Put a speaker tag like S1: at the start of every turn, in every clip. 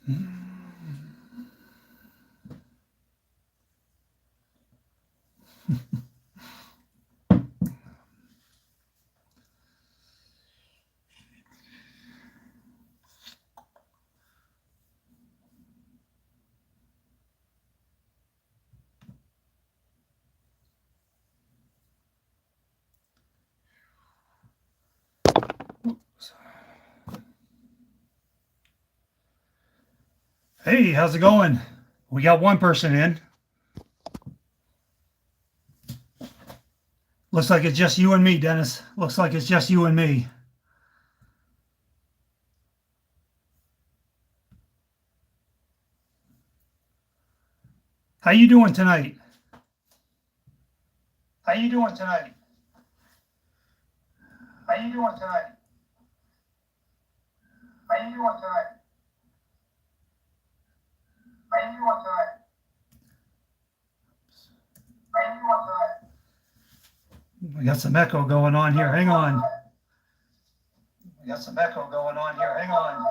S1: Hey, how's it going? We got one person in. Looks like it's just you and me, Dennis. Looks like it's just you and me. How you doing tonight? How you doing tonight? How you doing tonight? How you doing tonight? How you doing tonight? How you doing tonight? We got some echo going on here. Hang on. We got some echo going on here. Hang on.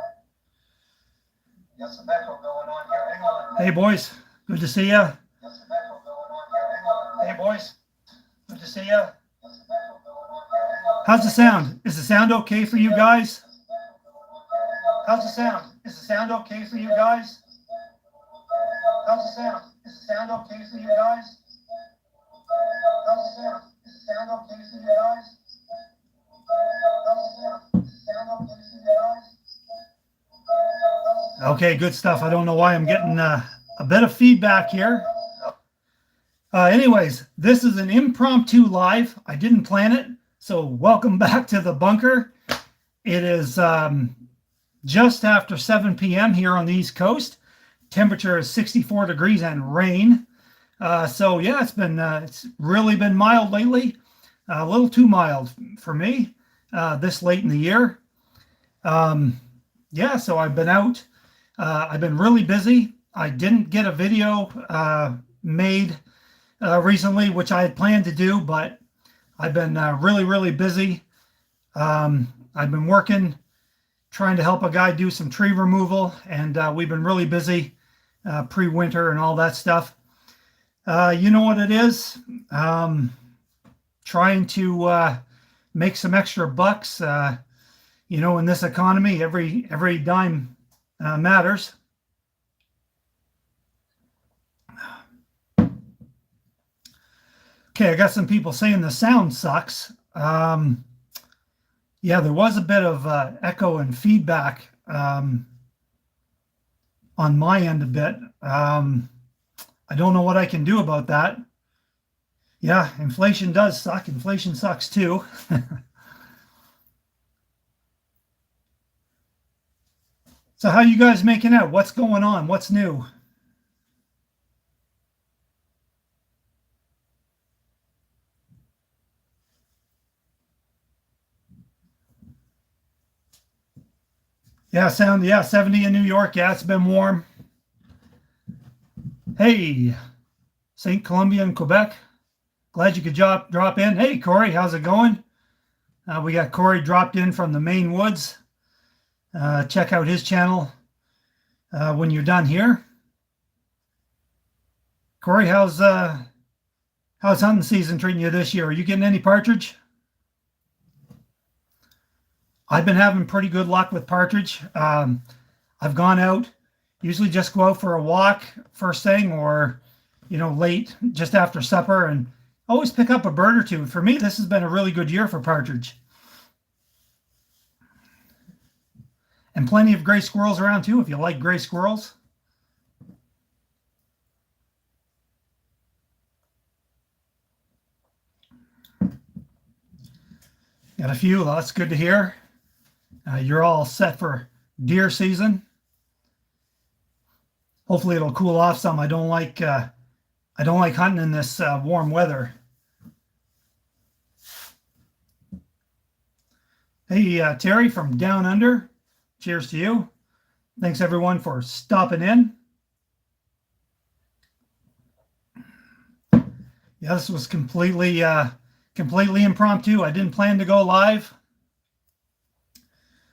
S1: We got some echo going on here. Hang on. Hey, boys. Good to see ya. Hey, boys. Good to see ya. How's the sound? Is the sound okay for you guys? How's the sound? Is the sound okay for you guys? How's the sound? Is the sound okay for you guys? How's the sound? Is the sound okay for you guys? How's the sound? Is the sound okay for you guys? Okay, good stuff. I don't know why I'm getting a bit of feedback here. Anyways, this is an impromptu live. I didn't plan it. So welcome back to the bunker. It is just after 7 p.m. here on the East Coast. Temperature is 64 degrees and rain. So yeah, it's really been mild lately. A little too mild for me this late in the year. Yeah, so I've been out. I've been really busy. I didn't get a video made recently, which I had planned to do, but I've been really busy. I've been working, trying to help a guy do some tree removal, and we've been really busy pre-winter and all that stuff. You know what it is? Trying to make some extra bucks. You know, in this economy, every dime matters. Okay, I got some people saying the sound sucks. Yeah, there was a bit of echo and feedback on my end a bit. I don't know what I can do about that. Yeah, inflation does suck. Inflation sucks too. So how you guys making out? What's going on? What's new? Yeah, 70 in New York. Yeah, it's been warm. Hey, St. Columbia and Quebec. Glad you could drop in. Hey, Corey, how's it going? We got Corey dropped in from the Maine Woods. Check out his channel when you're done here. Corey, how's hunting season treating you this year? Are you getting any partridge? I've been having pretty good luck with partridge. I've gone out, usually just go out for a walk first thing, or late, just after supper, and always pick up a bird or two. For me, this has been a really good year for partridge. And plenty of gray squirrels around too, if you like gray squirrels. Got a few. Well, that's good to hear. You're all set for deer season. Hopefully it'll cool off some. I don't like hunting in this warm weather. Hey, Terry from Down Under. Cheers to you. Thanks everyone for stopping in. Yeah, this was completely impromptu. I didn't plan to go live,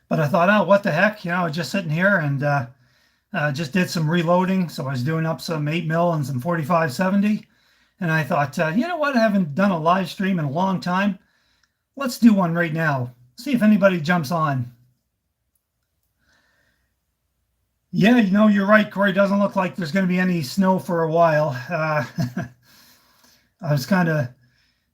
S1: but I thought, oh, what the heck? I was just sitting here and Just did some reloading, so I was doing up some 8 mil and some 45-70. And I thought, you know what? I haven't done a live stream in a long time. Let's do one right now. See if anybody jumps on. Yeah, you know, you're right, Corey. Doesn't look like there's going to be any snow for a while. I was kind of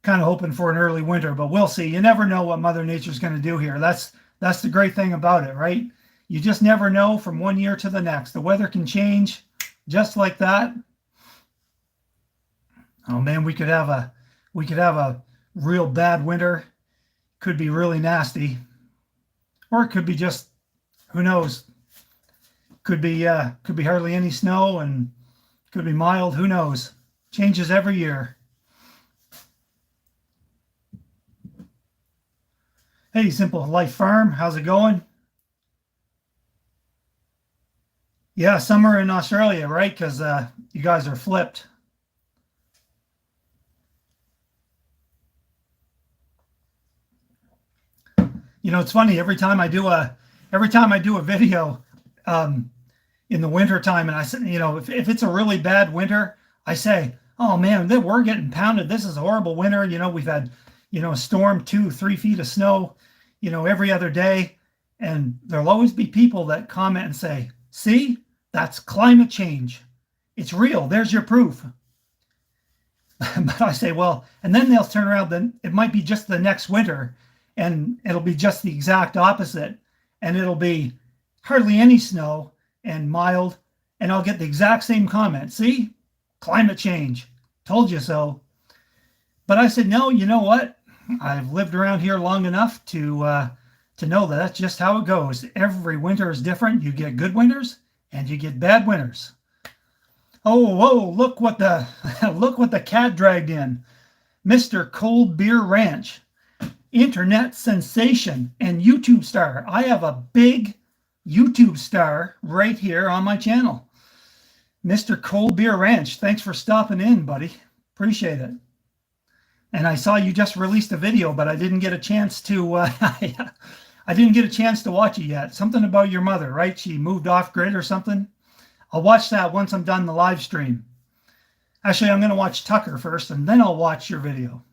S1: hoping for an early winter, but we'll see. You never know what Mother Nature's going to do here. That's the great thing about it, right? You just never know from one year to the next. The weather can change just like that. Oh man, we could have a real bad winter. Could be really nasty, or it could be just, who knows? Could be hardly any snow and could be mild. Who knows? Changes every year. Hey, Simple Life Farm, how's it going? Yeah, summer in Australia, right? Because you guys are flipped. You know, it's funny. Every time I do a video in the winter time, and I said, you know, if it's a really bad winter, I say, oh man, we're getting pounded. This is a horrible winter. You know, we've had, you know, a storm, 2-3 feet of snow, you know, every other day. And there'll always be people that comment and say, see, that's climate change. It's real. There's your proof. But I say, well, and then they'll turn around, then it might be just the next winter and it'll be just the exact opposite. And it'll be hardly any snow and mild. And I'll get the exact same comment. See, climate change. Told you so. But I said, no, you know what? I've lived around here long enough to know that that's just how it goes. Every winter is different. You get good winters and you get bad winters. Oh, whoa, look what the cat dragged in. Mr. Cold Beer Ranch, internet sensation and YouTube star. I have a big YouTube star right here on my channel. Mr. Cold Beer Ranch, thanks for stopping in, buddy. Appreciate it. And I saw you just released a video, but I didn't get a chance to I didn't get a chance to watch it yet. Something about your mother, right? She moved off grid or something. I'll watch that once I'm done the live stream. Actually, I'm going to watch Tucker first, and then I'll watch your video.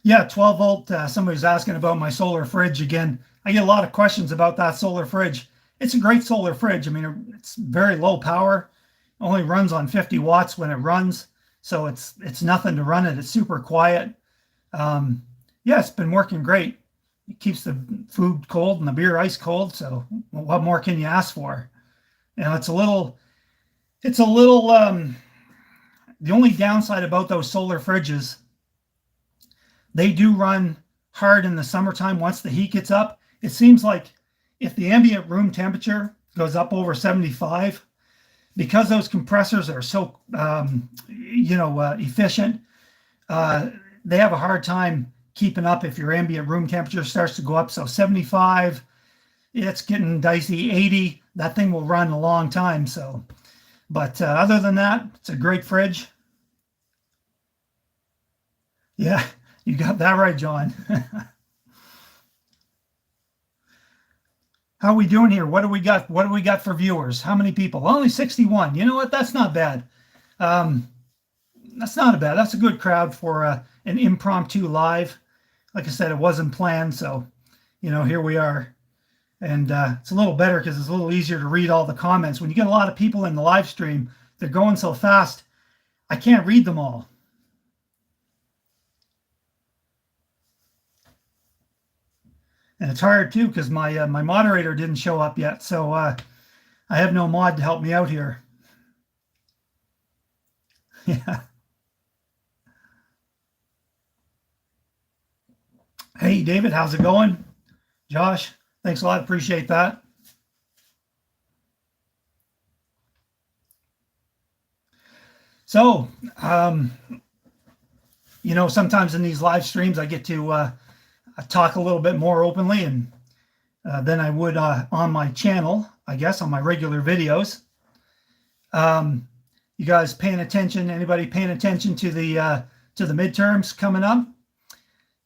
S1: Yeah, 12 volt. Somebody's asking about my solar fridge again. I get a lot of questions about that solar fridge. It's a great solar fridge. I mean, it's very low power. Only runs on 50 watts when it runs. So it's nothing to run it. It's super quiet. Yeah, it's been working great. It keeps the food cold and the beer ice cold. So what more can you ask for? You know, it's a little, the only downside about those solar fridges, they do run hard in the summertime. Once the heat gets up, it seems like if the ambient room temperature goes up over 75, because those compressors are so, efficient, they have a hard time keeping up if your ambient room temperature starts to go up. So 75, it's getting dicey. 80, that thing will run a long time. So, but other than that, it's a great fridge. Yeah, you got that right, John. How are we doing here? What do we got? What do we got for viewers? How many people? Only 61. You know what? That's not bad. That's not bad. That's a good crowd for an impromptu live. Like I said, it wasn't planned, so you know, here we are. And it's a little better because it's a little easier to read all the comments. When you get a lot of people in the live stream, they're going so fast, I can't read them all. And it's hard too because my moderator didn't show up yet, so I have no mod to help me out here. Yeah. Hey, David, how's it going? Josh, thanks a lot. Appreciate that. So, you know, sometimes in these live streams, I get to talk a little bit more openly and than I would on my channel, I guess, on my regular videos. You guys paying attention? Anybody paying attention to the midterms coming up?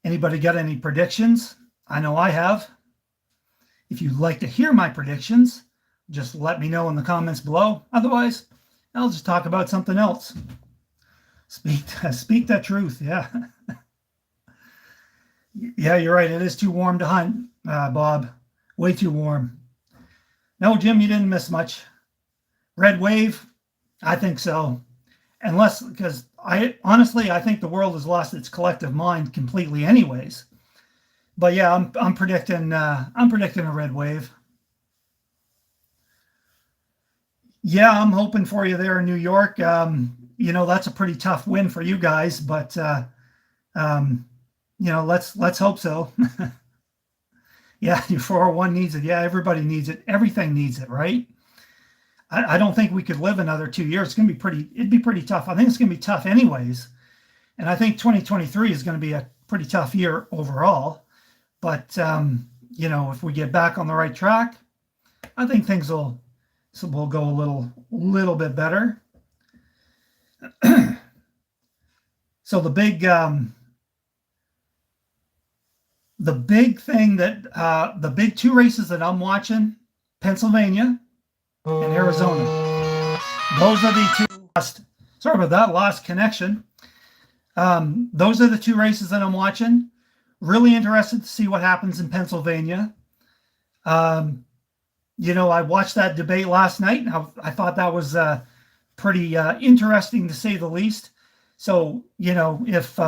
S1: Anybody got any predictions? I know I have. If you'd like to hear my predictions, just let me know in the comments below. Otherwise, I'll just talk about something else. Speak that truth. Yeah. Yeah, you're right. It is too warm to hunt, Bob. Way too warm. No, Jim, you didn't miss much. Red wave? I think so. Unless, because honestly, I think the world has lost its collective mind completely anyways. But yeah, I'm predicting a red wave. Yeah, I'm hoping for you there in New York. That's a pretty tough win for you guys, but let's hope so. Yeah, your 401 needs it. Yeah, everybody needs it. Everything needs it, right? I don't think we could live another 2 years. It'd be pretty tough. I think it's gonna be tough anyways. And I think 2023 is going to be a pretty tough year overall. But if we get back on the right track, I think things will go a little bit better. So the big thing that the big two races that I'm watching, Pennsylvania and Arizona. Those are the two. Sorry about that, lost connection. Those are the two races that I'm watching. Really interested to see what happens in Pennsylvania. I watched that debate last night, and I thought that was pretty interesting to say the least. So, if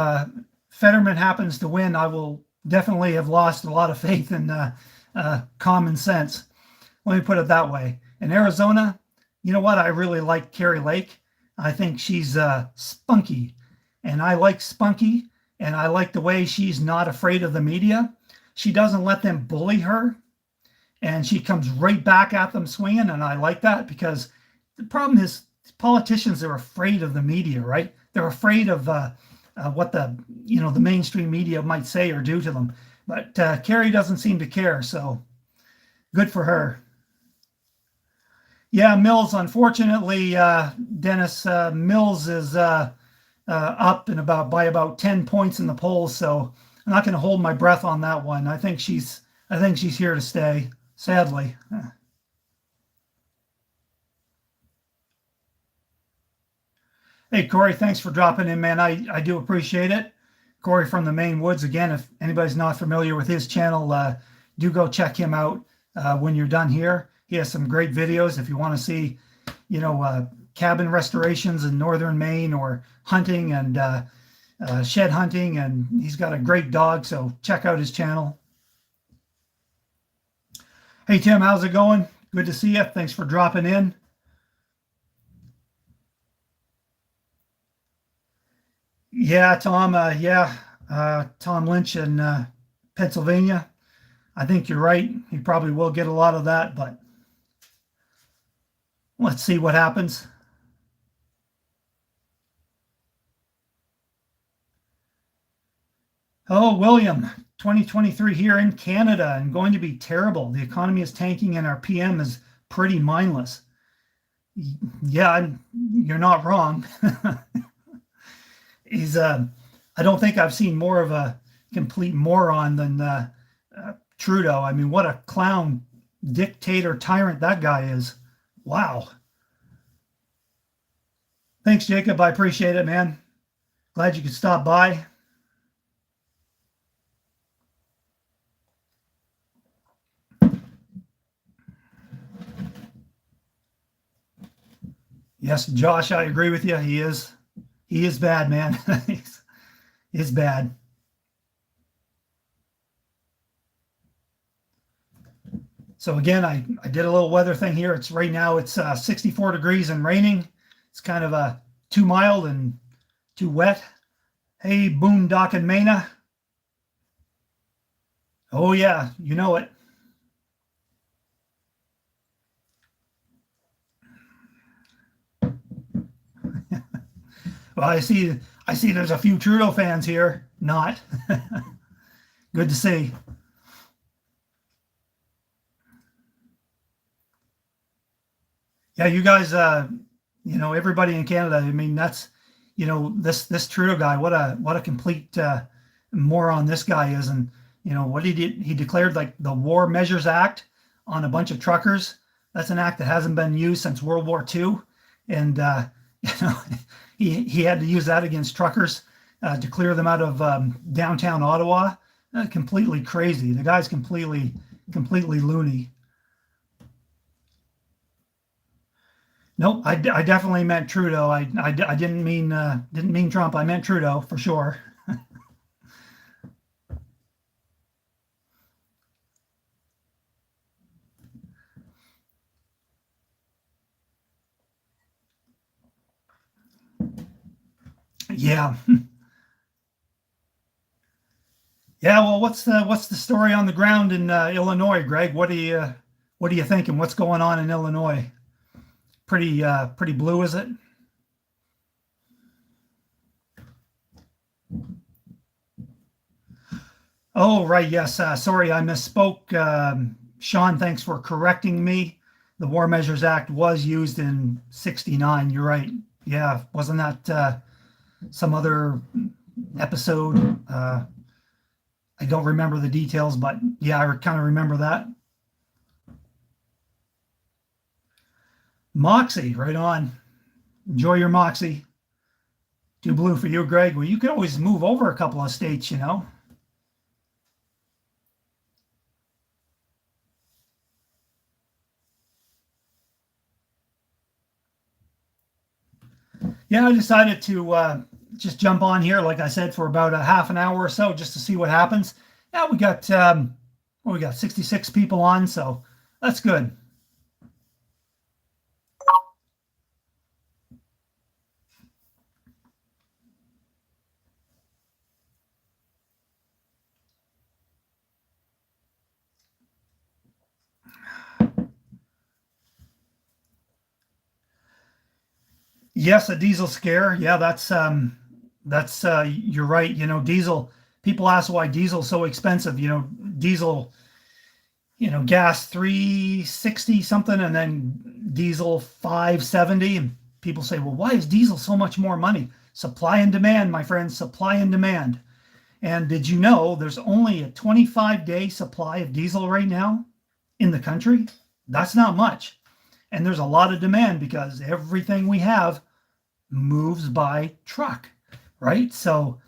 S1: Fetterman happens to win, I will definitely have lost a lot of faith in common sense. Let me put it that way. In Arizona, you know what? I really like Kari Lake. I think she's spunky, and I like spunky, and I like the way she's not afraid of the media. She doesn't let them bully her, and she comes right back at them swinging, and I like that, because the problem is politicians are afraid of the media, right? They're afraid of what the mainstream media might say or do to them. But Kari doesn't seem to care, so good for her. Yeah, Mills, unfortunately, Dennis, Mills is up by about 10 points in the polls, so I'm not going to hold my breath on that one. I think she's here to stay, sadly. Hey, Corey, thanks for dropping in, man. I do appreciate it. Corey from the Maine Woods. Again, if anybody's not familiar with his channel, do go check him out when you're done here. He has some great videos if you want to see, cabin restorations in northern Maine, or hunting and shed hunting. And he's got a great dog, so check out his channel. Hey, Tim, how's it going? Good to see you. Thanks for dropping in. Yeah, Tom. Tom Lynch in Pennsylvania. I think you're right. He probably will get a lot of that, but let's see what happens. Oh, William, 2023 here in Canada and going to be terrible. The economy is tanking and our PM is pretty mindless. Yeah, you're not wrong. I don't think I've seen more of a complete moron than Trudeau. I mean, what a clown, dictator, tyrant that guy is. Wow. Thanks, Jacob. I appreciate it, man. Glad you could stop by. Yes, Josh, I agree with you. He is bad, man. He's bad. So again, I did a little weather thing here. It's right now it's 64 degrees and raining. It's kind of too mild and too wet. Hey, Boondock and Mana. Oh yeah, you know it. Well, I see there's a few Trudeau fans here. Not. Good to see. Yeah, you guys, everybody in Canada. I mean, that's, this Trudeau guy. What a complete moron this guy is. And what he did, he declared like the War Measures Act on a bunch of truckers. That's an act that hasn't been used since World War II, and you know he had to use that against truckers to clear them out of downtown Ottawa. Completely crazy. The guy's completely loony. Nope, I definitely meant Trudeau. I didn't mean Trump. I meant Trudeau for sure. Yeah, yeah. Well, what's the story on the ground in Illinois, Greg? What are you thinking? What's going on in Illinois? Pretty blue, is it? Oh, right. Yes. Sorry, I misspoke. Sean, thanks for correcting me. The War Measures Act was used in '69. You're right. Yeah, wasn't that some other episode? I don't remember the details, but yeah, I kind of remember that. Moxie, right on. Enjoy your Moxie. Too blue for you, Greg. Well, you could always move over a couple of states. Yeah, I decided to just jump on here, like I said, for about a half an hour or so, just to see what happens. Yeah, we got 66 people on, so that's good. Yes, a diesel scare. Yeah, that's you're right. Diesel. People ask why diesel's so expensive. Diesel. Gas 360 something, and then diesel 570. And people say, well, why is diesel so much more money? Supply and demand, my friends. Supply and demand. And did you know there's only a 25-day supply of diesel right now in the country? That's not much. And there's a lot of demand because everything we have moves by truck, right? So,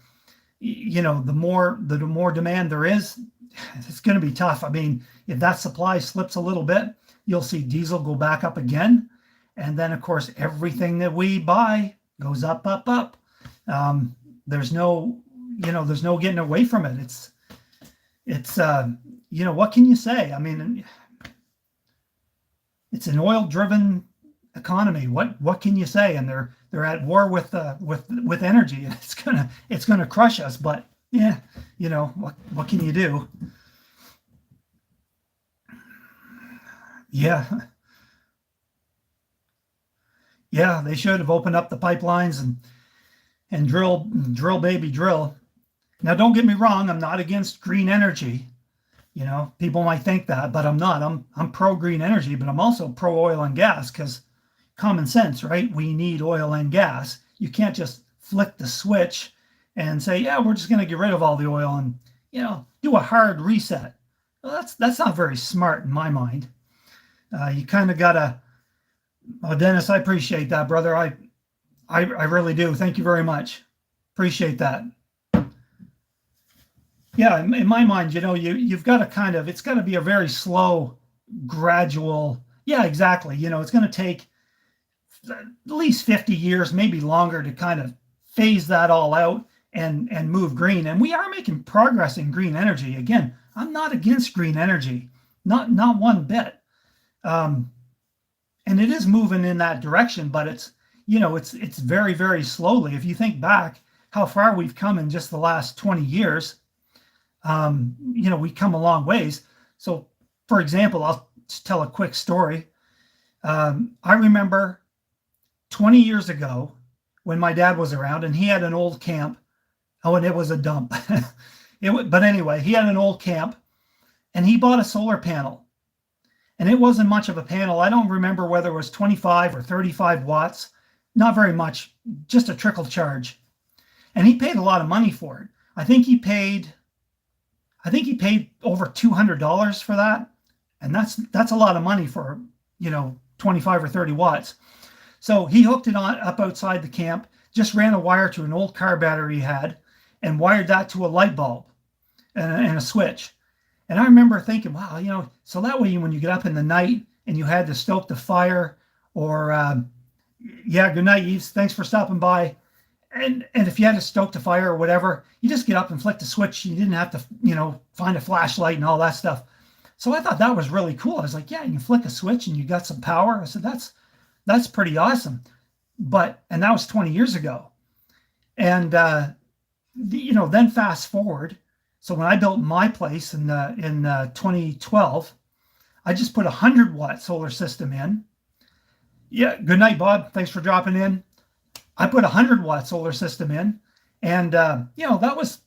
S1: the more demand there is, it's going to be tough. I mean, if that supply slips a little bit, you'll see diesel go back up again, and then of course everything that we buy goes up, up, up. There's no, there's no getting away from it. It's what can you say? I mean, it's an oil-driven economy. What can you say? And they're at war with energy, and it's gonna crush us. But yeah, what can you do? Yeah, yeah, they should have opened up the pipelines and drill, baby, drill. Now, don't get me wrong. I'm not against green energy. People might think that, but I'm not. I'm pro green energy, but I'm also pro oil and gas because common sense, right? We need oil and gas. You can't just flick the switch and say, yeah, we're just going to get rid of all the oil and do a hard reset. Well, that's not very smart in my mind. You kind of gotta. Oh, Dennis, I appreciate that, brother. I really do. Thank you very much. Appreciate that. Yeah, in my mind, you've got to it's got to be a very slow, gradual. Yeah, exactly. It's going to take at least 50 years, maybe longer, to kind of phase that all out and move green. And we are making progress in green energy. Again, I'm not against green energy, not one bit. And it is moving in that direction, but it's very, very slowly. If you think back how far we've come in just the last 20 years, we've come a long ways. So, for example, I'll just tell a quick story. I remember 20 years ago when my dad was around, and he had an old camp. Oh, and it was a dump. But anyway, he had an old camp, and he bought a solar panel. And it wasn't much of a panel. I don't remember whether it was 25 or 35 watts. Not very much, just a trickle charge. And he paid a lot of money for it. I think he paid I think he paid over $200 for that, and that's a lot of money for 25 or 30 watts. So he hooked it on up outside the camp, just ran a wire to an old car battery he had, and wired that to a light bulb and a switch. And I remember thinking, wow, so that way when you get up in the night and you had to stoke the fire, or yeah, good night, Eves. Thanks for stopping by. And if you had to stoke the fire or whatever, you just get up and flick the switch. You didn't have to, find a flashlight and all that stuff. So I thought that was really cool. I was like, yeah, you flick a switch and you got some power. I said, that's pretty awesome. And that was 20 years ago. And then fast forward. So when I built my place in 2012, I just put a 100-watt solar system in. Yeah, good night, Bob. Thanks for dropping in. I put a 100-watt solar system in, and that was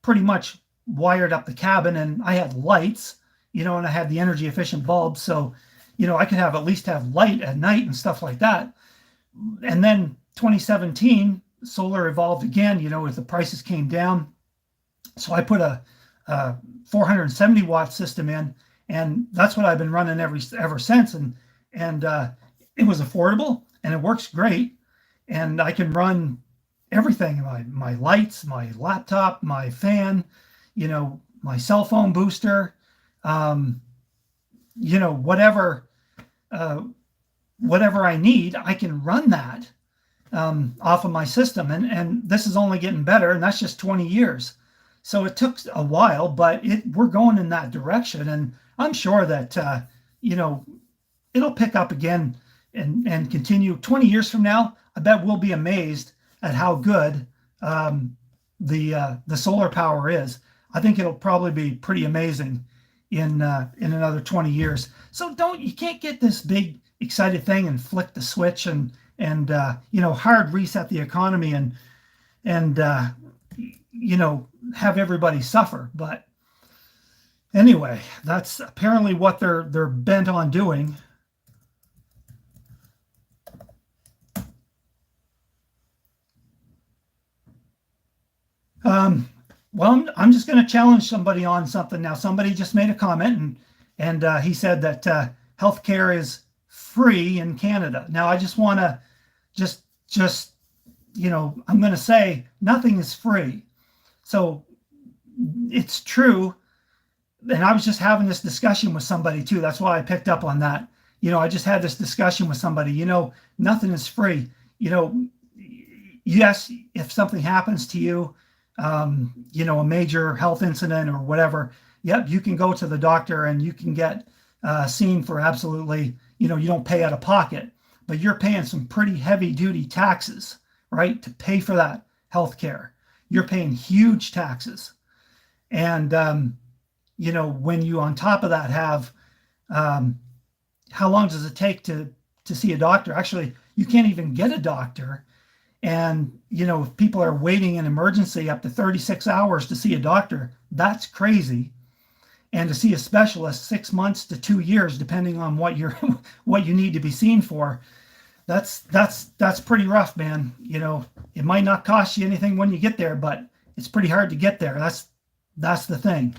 S1: pretty much wired up the cabin, and I had lights, and I had the energy efficient bulbs, so I could at least have light at night and stuff like that. And then 2017, solar evolved again, as the prices came down. So I put a 470-watt system in, and that's what I've been running ever since. And it was affordable, and it works great. And I can run everything: my lights, my laptop, my fan, my cell phone booster, whatever I need, I can run that off of my system. And this is only getting better, and that's just 20 years. So it took a while, but we're going in that direction, and I'm sure that it'll pick up again and continue. 20 years from now, I bet we'll be amazed at how good the solar power is. I think it'll probably be pretty amazing in another 20 years. So you can't get this big excited thing and flick the switch and hard reset the economy and have everybody suffer. But anyway, that's apparently what they're bent on doing. Well, I'm just going to challenge somebody on something now. Somebody just made a comment, and he said that healthcare is free in Canada. Now, I just want to I'm going to say nothing is free. So it's true. And I was just having this discussion with somebody too. That's why I picked up on that. I just had this discussion with somebody. Nothing is free. Yes, if something happens to you, a major health incident or whatever, yep, you can go to the doctor and you can get seen for absolutely, you don't pay out of pocket, but you're paying some pretty heavy duty taxes, right, to pay for that health care. You're paying huge taxes. And, when you on top of that have, how long does it take to see a doctor? Actually, you can't even get a doctor. And, if people are waiting in emergency up to 36 hours to see a doctor, that's crazy. And to see a specialist 6 months to 2 years, depending on what you need to be seen for, that's pretty rough, man. It might not cost you anything when you get there, but it's pretty hard to get there. That's the thing.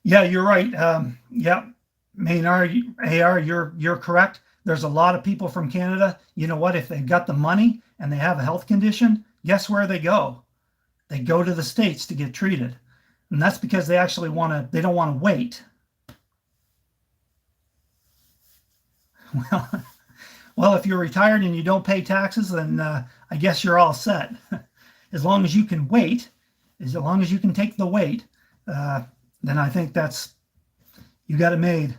S1: Yeah, you're right. Yeah, Maynard, AR, you're correct. There's a lot of people from Canada. You know what? If they've got the money and they have a health condition, guess where they go? They go to the States to get treated. And that's because they actually they don't want to wait. Well, well, if you're retired and you don't pay taxes, then I guess you're all set. As long as you can wait, as long as you can take the wait, then I think you got it made.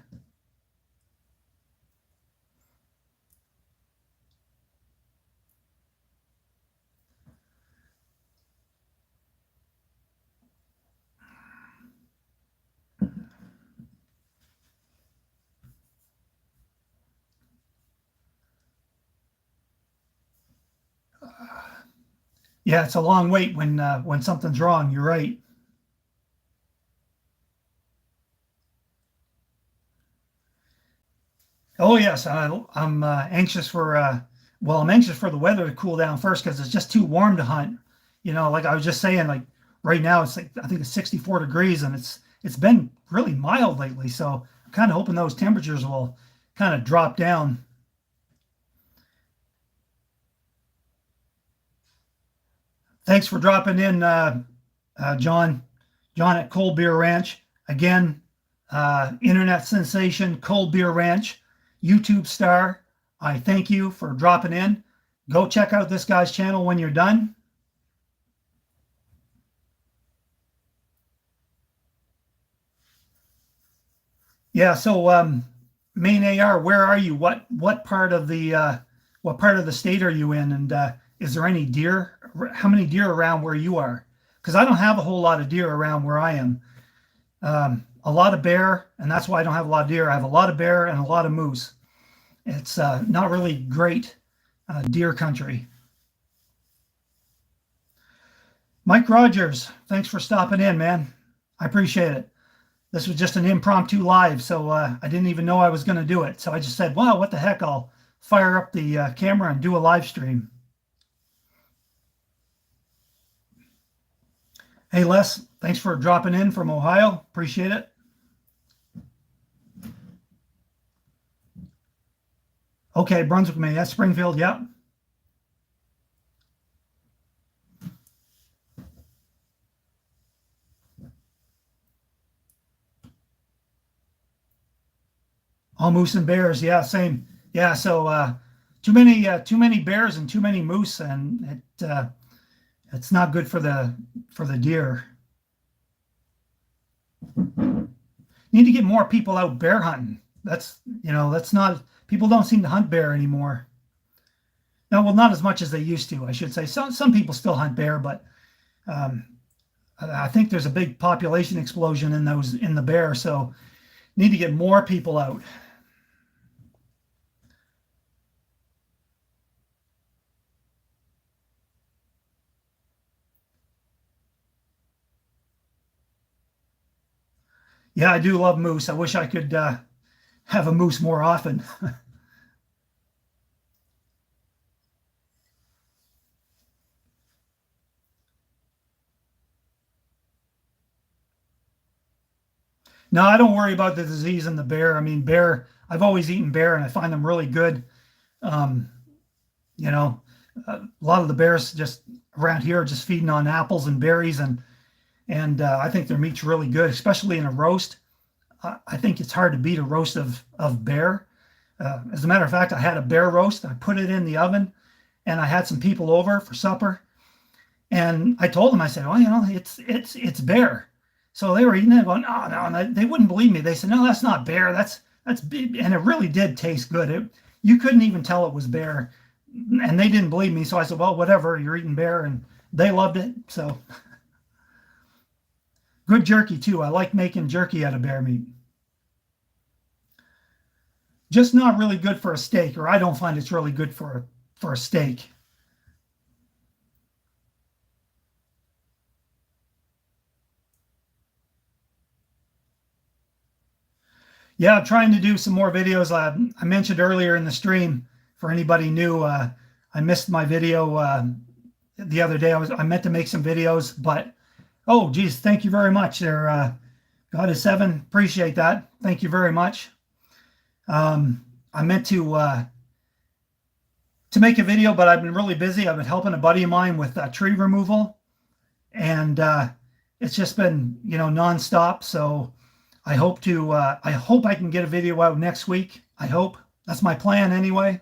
S1: Yeah, it's a long wait when something's wrong. You're right. Oh yes, I'm anxious for well, I'm anxious for the weather to cool down first because it's just too warm to hunt. You know, like I was just saying, like right now it's like I think it's 64 degrees and it's been really mild lately. So I'm kind of hoping those temperatures will kind of drop down. Thanks for dropping in, John. John at Cold Beer Ranch again. Internet sensation, Cold Beer Ranch, YouTube star. I thank you for dropping in. Go check out this guy's channel when you're done. Yeah, so Maine AR, where are you? What part of the state are you in? And is there any deer? How many deer around where you are? Because I don't have a whole lot of deer around where I am. A lot of bear, and that's why I don't have a lot of deer. I have a lot of bear and a lot of moose. It's not really great deer country. Mike Rogers, thanks for stopping in, man. I appreciate it. This was just an impromptu live, so I didn't even know I was going to do it. So I just said, wow, what the heck? I'll fire up the camera and do a live stream. Hey, Les, thanks for dropping in from Ohio. Appreciate it. Okay, Brunswick, Maine. That's Springfield. Yep. All moose and bears. Yeah, same. Yeah, so too many bears and too many moose, and it's not good for the deer. Need to get more people out bear hunting. That's not, people don't seem to hunt bear anymore. No, well, not as much as they used to, I should say. Some people still hunt bear, but I think there's a big population explosion in the bear, so need to get more people out. Yeah, I do love moose. I wish I could have a moose more often. No, I don't worry about the disease in the bear. I mean, bear, I've always eaten bear and I find them really good. Um, you know, a lot of the bears just around here are just feeding on apples and berries, and I think their meat's really good, especially in a roast. I think it's hard to beat a roast of bear. As a matter of fact, I had a bear roast. I put it in the oven, and I had some people over for supper, and I told them, I said, well, it's bear. So they were eating it, going, oh no, and they wouldn't believe me. They said, no, that's not bear. That's big, and it really did taste good. You couldn't even tell it was bear, and they didn't believe me. So I said, well, whatever, you're eating bear, and they loved it. So good jerky too. I like making jerky out of bear meat. Just not really good for a steak, or I don't find it's really good for a steak. Yeah, I'm trying to do some more videos. I mentioned earlier in the stream, for anybody new, I missed my video the other day. I meant to make some videos, but oh geez, thank you very much there. God is seven. Appreciate that. Thank you very much. I meant to make a video, but I've been really busy. I've been helping a buddy of mine with tree removal, and it's just been nonstop. So I hope I can get a video out next week. I hope that's my plan anyway.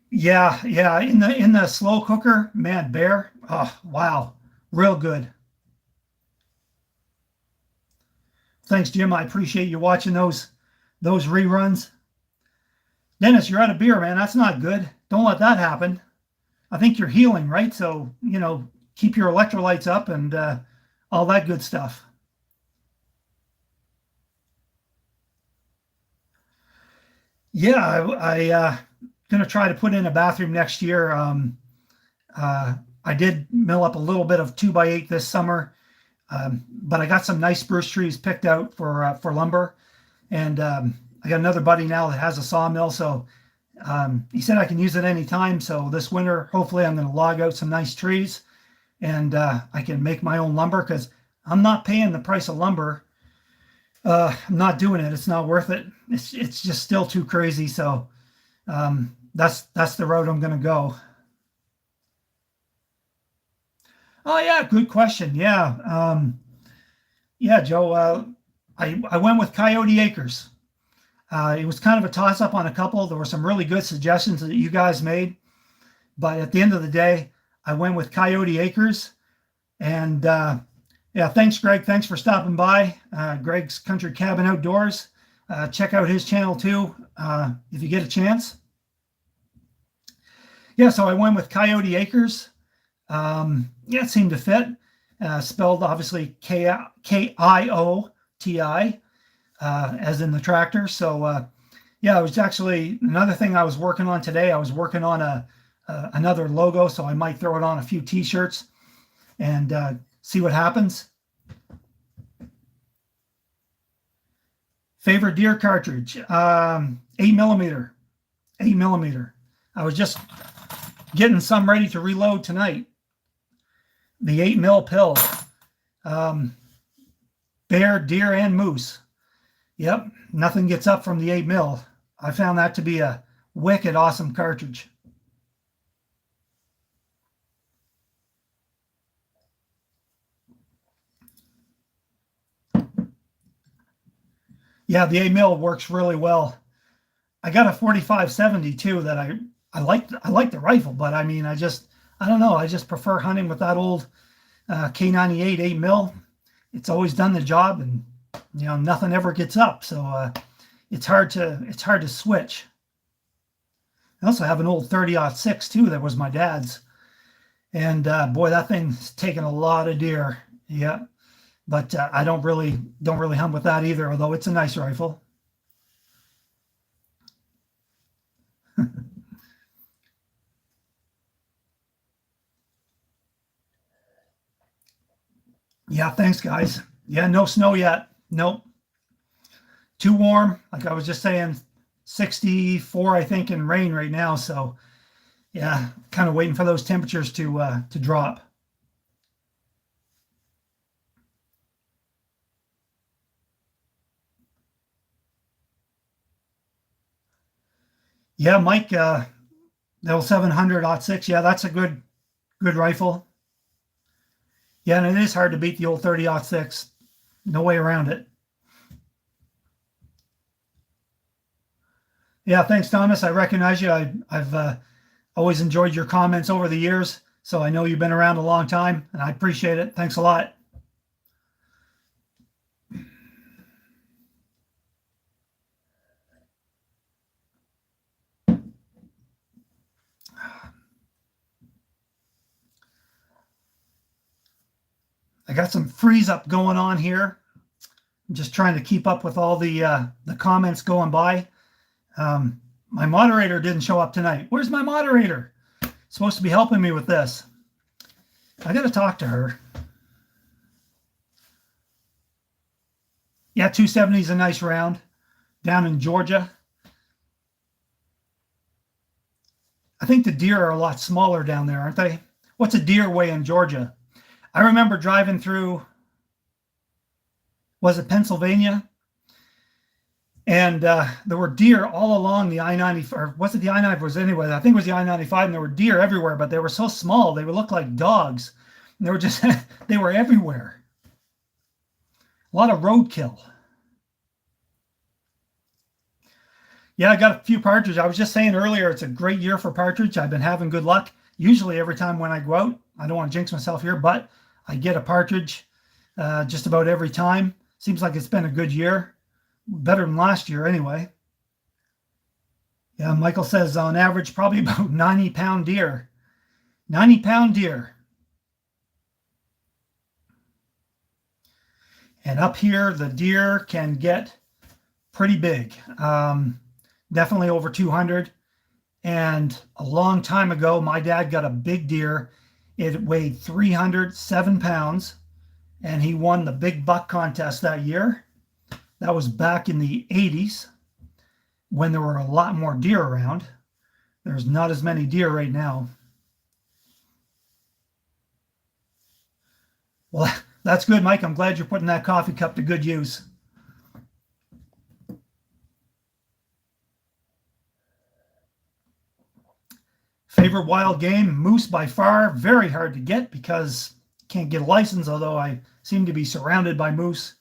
S1: Yeah, yeah. In the slow cooker, man, bear. Oh wow, real good. Thanks, Jim. I appreciate you watching those reruns. Dennis, you're out of beer, man. That's not good. Don't let that happen. I think you're healing, right? So, keep your electrolytes up and all that good stuff. Yeah, I gonna try to put in a bathroom next year. I did mill up a little bit of 2x8 this summer. But I got some nice spruce trees picked out for lumber, and I got another buddy now that has a sawmill, so he said I can use it anytime. So this winter, hopefully, I'm going to log out some nice trees, and I can make my own lumber because I'm not paying the price of lumber. I'm not doing it. It's not worth it. It's just still too crazy. So that's the road I'm going to go. Oh yeah, good question. Yeah, Joe. I went with Coyote Acres. It was kind of a toss up on a couple. There were some really good suggestions that you guys made, but at the end of the day, I went with Coyote Acres. And yeah, thanks, Greg. Thanks for stopping by. Greg's Country Cabin Outdoors. Check out his channel too if you get a chance. Yeah, so I went with Coyote Acres. Yeah, it seemed to fit. Spelled obviously Kioti, as in the tractor. So yeah, it was actually another thing I was working on today. I was working on another logo, so I might throw it on a few t-shirts and see what happens. Favorite deer cartridge, 8mm. 8mm. I was just getting some ready to reload tonight. The 8mm pill. Bear, deer, and moose. Yep, nothing gets up from the 8mm. I found that to be a wicked awesome cartridge. Yeah, the 8mm works really well. I got a 45-70 too that I like the rifle, but I mean I don't know, I just prefer hunting with that old K98 8mm. It's always done the job, and nothing ever gets up, so it's hard to switch. I also have an old 30-06 too that was my dad's, and boy, that thing's taken a lot of deer. Yeah, but I don't really hunt with that either, although it's a nice rifle. Yeah, thanks, guys. Yeah, no snow yet. Nope. Too warm. Like I was just saying, 64, I think, in rain right now. So yeah, kind of waiting for those temperatures to drop. Yeah, Mike, the 700-06. Yeah, that's a good rifle. Yeah, and it is hard to beat the old 30-06. No way around it. Yeah, thanks, Thomas. I recognize you. I've always enjoyed your comments over the years, so I know you've been around a long time, and I appreciate it. Thanks a lot. I got some freeze up going on here. I'm just trying to keep up with all the comments going by. My moderator didn't show up tonight. Where's my moderator? Supposed to be helping me with this. I got to talk to her. Yeah, 270 is a nice round down in Georgia. I think the deer are a lot smaller down there, aren't they? What's a deer weigh in Georgia? I remember driving through, was it Pennsylvania? And there were deer all along the I-90, or was it the I-95? Was anyway, I think it was the I-95, and there were deer everywhere, but they were so small, they would look like dogs. And they were just, they were everywhere. A lot of roadkill. Yeah, I got a few partridge. I was just saying earlier, it's a great year for partridge. I've been having good luck. Usually every time when I go out, I don't want to jinx myself here, but I get a partridge just about every time. Seems like it's been a good year. Better than last year anyway. Yeah, Michael says on average probably about 90-pound deer. 90-pound deer. And up here, the deer can get pretty big. Definitely over 200. And a long time ago, my dad got a big deer. It weighed 307 pounds. and he won the big buck contest that year. That was back in the 80s when there were a lot more deer around. There's not as many deer right now. Well, that's good, Mike. I'm glad you're putting that coffee cup to good use. Favorite wild game? Moose by far. Very hard to get because you can't get a license, although I seem to be surrounded by moose.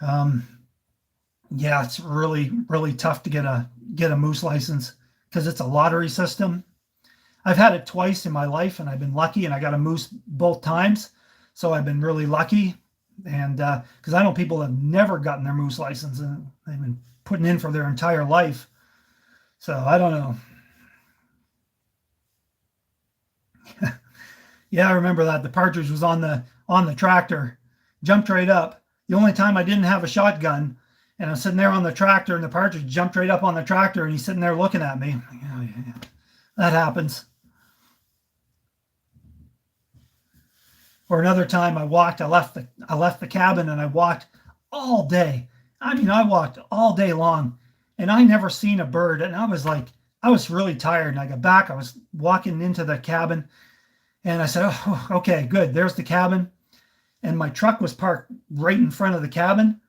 S1: Yeah, it's really, really tough to get a moose license because it's a lottery system. I've had it twice in my life, and I've been lucky, and I got a moose both times. So I've been really lucky, and because I know people have never gotten their moose license, and they've been putting in for their entire life. So I don't know. Yeah, I remember that. The partridge was on the tractor, jumped right up. The only time I didn't have a shotgun, and I'm sitting there on the tractor, and the partridge jumped right up on the tractor, and he's sitting there looking at me. Yeah. That happens. Or another time I left the cabin, and I walked all day. I mean, I walked all day long, and I never seen a bird. And I was really tired, and I got back. I was walking into the cabin, and I said, oh, okay, good. There's the cabin. And my truck was parked right in front of the cabin.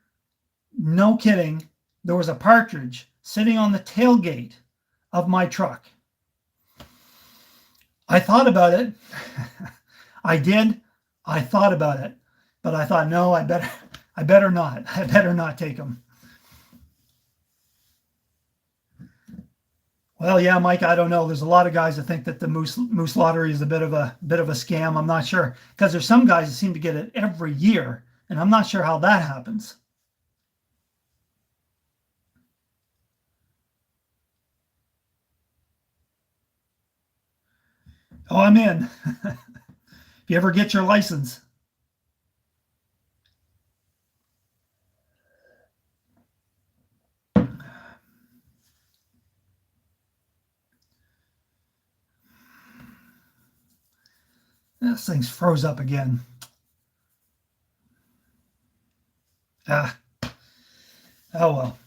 S1: No kidding. There was a partridge sitting on the tailgate of my truck. I thought about it. I did. I thought about it, but I thought, no, I better not take them. Well, yeah, Mike, I don't know. There's a lot of guys that think that the moose lottery is a bit of a scam. I'm not sure, because there's some guys that seem to get it every year, and I'm not sure how that happens. Oh, I'm in. If you ever get your license. This thing's froze up again. Oh well.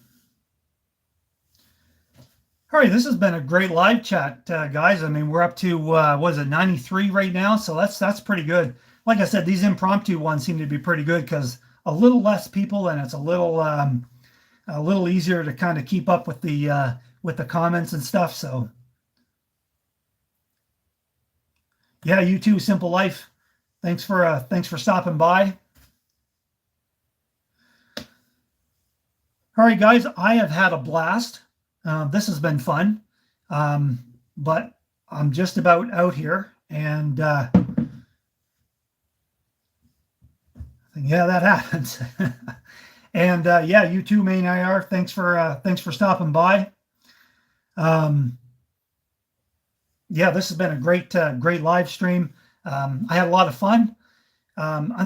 S1: All right, this has been a great live chat, guys. I mean, we're up to what is it, 93 right now, so that's pretty good. Like I said, these impromptu ones seem to be pretty good because a little less people, and it's a little easier to kind of keep up with the comments and stuff. So yeah, you too, Simple Life. Thanks for stopping by. All right, guys, I have had a blast. This has been fun, but I'm just about out here, and yeah, that happens. And yeah, you too, Main IR. Thanks for stopping by. Yeah, this has been a great live stream. I had a lot of fun.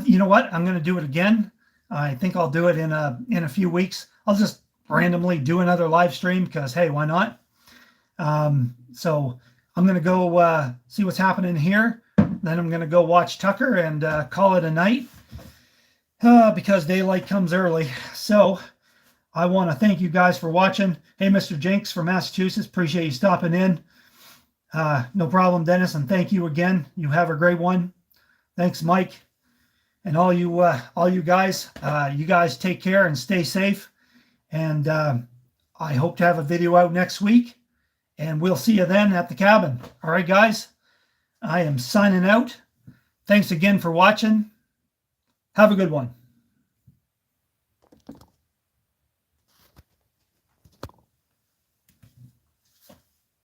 S1: You know what? I'm going to do it again. I think I'll do it in a few weeks. I'll just randomly do another live stream because, hey, why not? So I'm going to go see what's happening here. Then I'm going to go watch Tucker and call it a night because daylight comes early. So I want to thank you guys for watching. Hey, Mr. Jenks from Massachusetts, appreciate you stopping in. No problem, Dennis, and thank you again. You have a great one. Thanks, Mike, and all you guys. You guys take care and stay safe. And I hope to have a video out next week, and we'll see you then at the cabin. All right, guys, I am signing out. Thanks again for watching. Have a good one.